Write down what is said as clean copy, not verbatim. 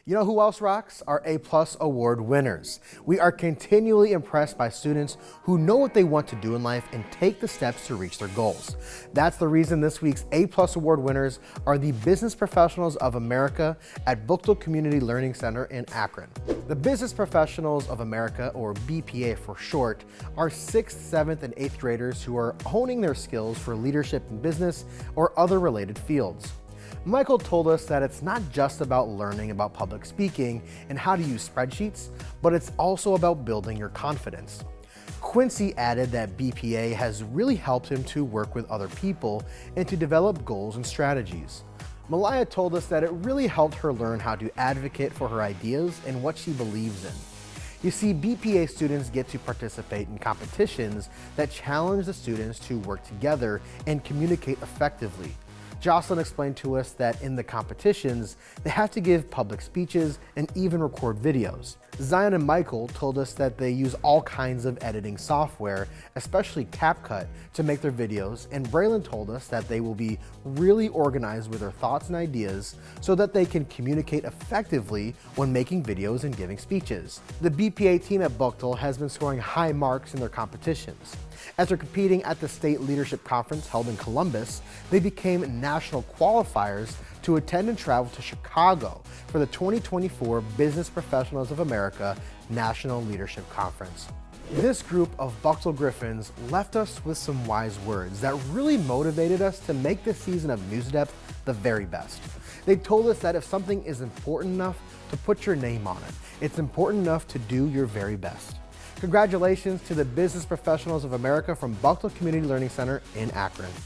You know who else rocks? Our A-plus award winners. We are continually impressed by students who know what they want to do in life and take the steps to reach their goals. That's the reason this week's A-plus award winners are the Business Professionals of America at Buchtel Community Learning Center in Akron. The Business Professionals of America, or BPA for short, are 6th, 7th, and 8th graders who are honing their skills for leadership in business or other related fields. Michael told us that it's not just about learning about public speaking and how to use spreadsheets, but it's also about building your confidence. Quincy added that BPA has really helped him to work with other people and to develop goals and strategies. Malaya told us that it really helped her learn how to advocate for her ideas and what she believes in. You see, BPA students get to participate in competitions that challenge the students to work together and communicate effectively. Joslyn explained to us that in the competitions, they have to give public speeches and even record videos. Zion and Michael told us that they use all kinds of editing software, especially CapCut, to make their videos, and Braylon told us that they will be really organized with their thoughts and ideas so that they can communicate effectively when making videos and giving speeches. The BPA team at Buchtel has been scoring high marks in their competitions. After competing at the State Leadership Conference held in Columbus, they became national qualifiers to attend and travel to Chicago for the 2024 Business Professionals of America National Leadership Conference. This group of Buchtel Griffins left us with some wise words that really motivated us to make this season of NewsDepth the very best. They told us that if something is important enough to put your name on it, it's important enough to do your very best. Congratulations to the Business Professionals of America from Buchtel Community Learning Center in Akron.